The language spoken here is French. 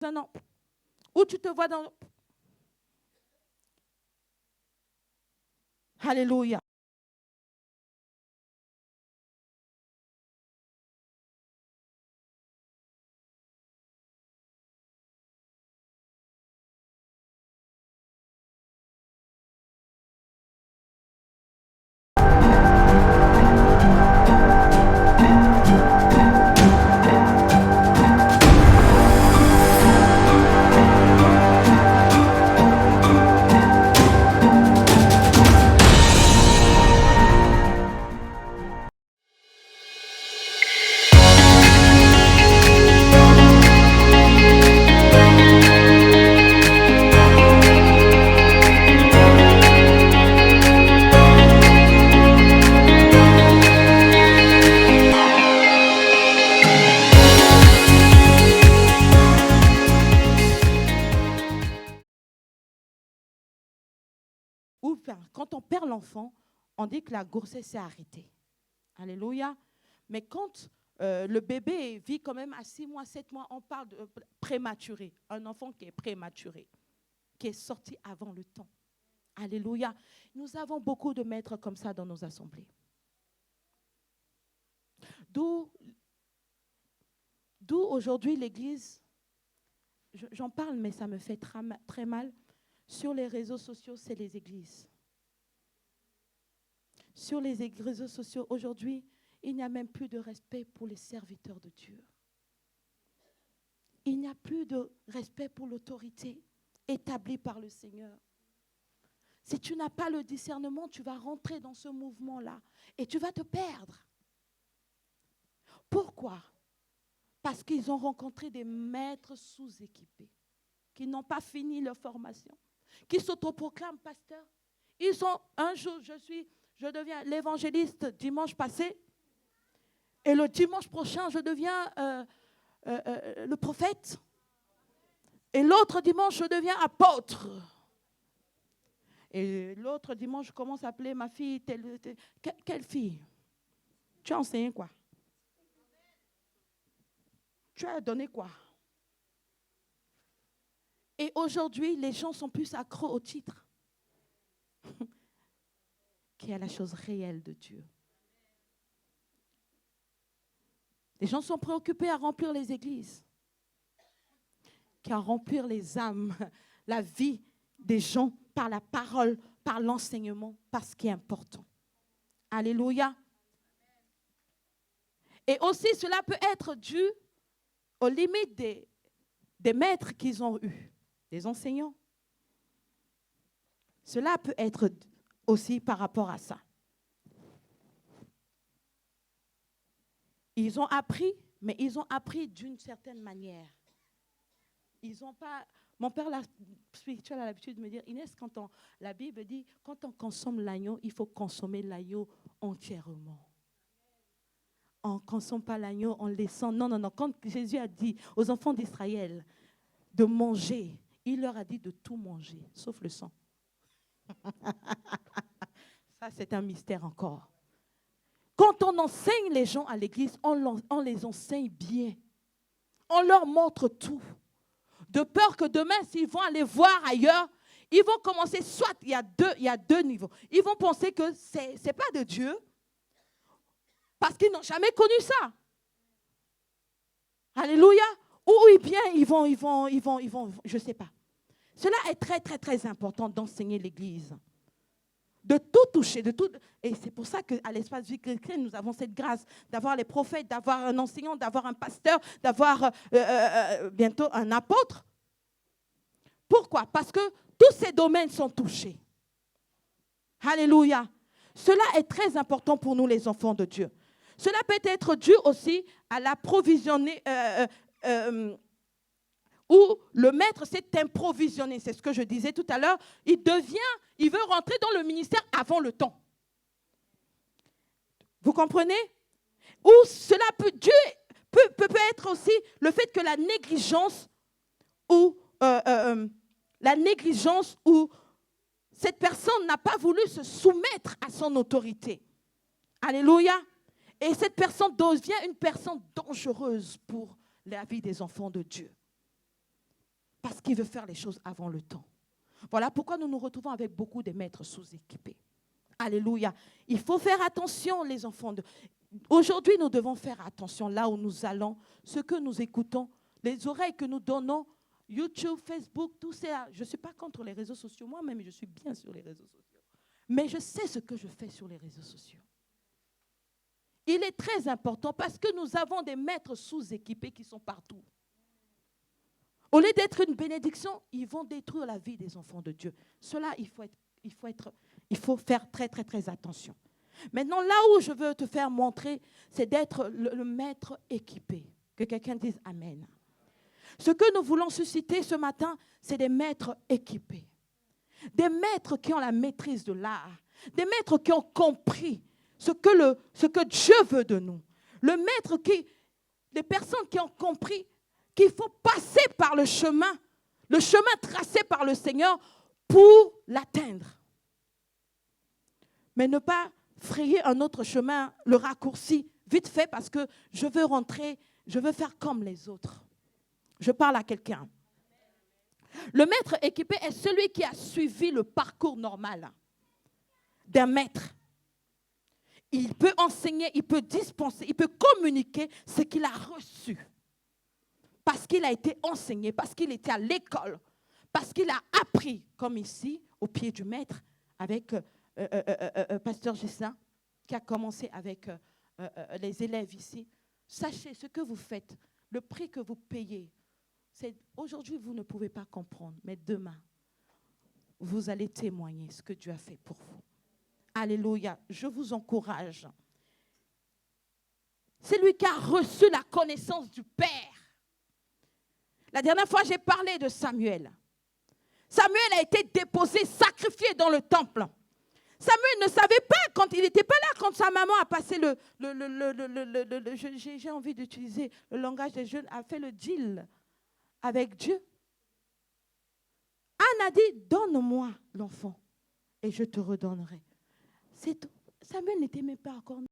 un an, où tu te vois dans... Alléluia. Ou quand on perd l'enfant, on dit que la grossesse s'est arrêtée. Alléluia. Mais quand le bébé vit quand même à 6 mois, 7 mois, on parle de prématuré. Un enfant qui est prématuré, qui est sorti avant le temps. Alléluia. Nous avons beaucoup de maîtres comme ça dans nos assemblées. D'où aujourd'hui l'Église, j'en parle mais ça me fait très mal, sur les réseaux sociaux, c'est les églises. Sur les réseaux sociaux, aujourd'hui, il n'y a même plus de respect pour les serviteurs de Dieu. Il n'y a plus de respect pour l'autorité établie par le Seigneur. Si tu n'as pas le discernement, tu vas rentrer dans ce mouvement-là et tu vas te perdre. Pourquoi? Parce qu'ils ont rencontré des maîtres sous-équipés qui n'ont pas fini leur formation, qui s'autoproclament pasteurs. Ils ont, un jour, je deviens l'évangéliste dimanche passé, et le dimanche prochain, je deviens le prophète, et l'autre dimanche, je deviens apôtre. Et l'autre dimanche, je commence à appeler ma fille, quelle fille? Tu as enseigné quoi? Tu as donné quoi? Et aujourd'hui, les gens sont plus accros au titre qui est la chose réelle de Dieu. Les gens sont préoccupés à remplir les églises qu'à remplir les âmes, la vie des gens par la parole, par l'enseignement, par ce qui est important. Alléluia. Et aussi, cela peut être dû aux limites des maîtres qu'ils ont eus, des enseignants. Cela peut être aussi par rapport à ça. Ils ont appris, mais ils ont appris d'une certaine manière. Ils n'ont pas... Mon père spirituel a l'habitude de me dire, Inès, la Bible dit, quand on consomme l'agneau, il faut consommer l'agneau entièrement. On ne consomme pas l'agneau en laissant... Non. Quand Jésus a dit aux enfants d'Israël de manger, il leur a dit de tout manger, sauf le sang. Ça, c'est un mystère encore. Quand on enseigne les gens à l'église, on les enseigne bien. On leur montre tout. De peur que demain, s'ils vont aller voir ailleurs, ils vont commencer, soit il y a deux niveaux. Ils vont penser que ce n'est pas de Dieu, parce qu'ils n'ont jamais connu ça. Alléluia. Ou bien ils vont, je ne sais pas. Cela est très, très, très important d'enseigner l'église. De tout toucher, de tout. Et c'est pour ça qu'à l'espace vie chrétienne, nous avons cette grâce d'avoir les prophètes, d'avoir un enseignant, d'avoir un pasteur, d'avoir bientôt un apôtre. Pourquoi? Parce que tous ces domaines sont touchés. Alléluia. Cela est très important pour nous, les enfants de Dieu. Cela peut être dû aussi à la provisionner, où le maître s'est improvisionné. C'est ce que je disais tout à l'heure. Il veut rentrer dans le ministère avant le temps. Vous comprenez? Ou cela peut être aussi le fait que la négligence ou cette personne n'a pas voulu se soumettre à son autorité. Alléluia. Et cette personne devient une personne dangereuse pour la vie des enfants de Dieu. qui veut faire les choses avant le temps. Voilà pourquoi nous nous retrouvons avec beaucoup de maîtres sous-équipés. Alléluia. Il faut faire attention, les enfants. Aujourd'hui, nous devons faire attention là où nous allons, ce que nous écoutons, les oreilles que nous donnons, YouTube, Facebook, tout ça. Je ne suis pas contre les réseaux sociaux. Moi-même, je suis bien sur les réseaux sociaux. Mais je sais ce que je fais sur les réseaux sociaux. Il est très important parce que nous avons des maîtres sous-équipés qui sont partout. Au lieu d'être une bénédiction, ils vont détruire la vie des enfants de Dieu. Cela, il faut faire très, très, très attention. Maintenant, là où je veux te faire montrer, c'est d'être le maître équipé. Que quelqu'un dise Amen. Ce que nous voulons susciter ce matin, c'est des maîtres équipés. Des maîtres qui ont la maîtrise de l'art. Des maîtres qui ont compris ce que Dieu veut de nous. Des personnes qui ont compris qu'il faut passer par le chemin tracé par le Seigneur pour l'atteindre. Mais ne pas frayer un autre chemin, le raccourci, vite fait parce que je veux rentrer, je veux faire comme les autres. Je parle à quelqu'un. Le maître équipé est celui qui a suivi le parcours normal d'un maître. Il peut enseigner, il peut dispenser, il peut communiquer ce qu'il a reçu. Parce qu'il a été enseigné, parce qu'il était à l'école, parce qu'il a appris, comme ici, au pied du maître, avec Pasteur Gissin, qui a commencé avec les élèves ici. Sachez ce que vous faites, le prix que vous payez. Aujourd'hui, vous ne pouvez pas comprendre, mais demain, vous allez témoigner ce que Dieu a fait pour vous. Alléluia, je vous encourage. C'est lui qui a reçu la connaissance du Père. La dernière fois, j'ai parlé de Samuel. Samuel a été déposé, sacrifié dans le temple. Samuel ne savait pas, quand il n'était pas là, quand sa maman a passé j'ai envie d'utiliser le langage des jeunes, a fait le deal avec Dieu. Anne a dit, donne-moi l'enfant et je te redonnerai. Samuel n'était même pas encore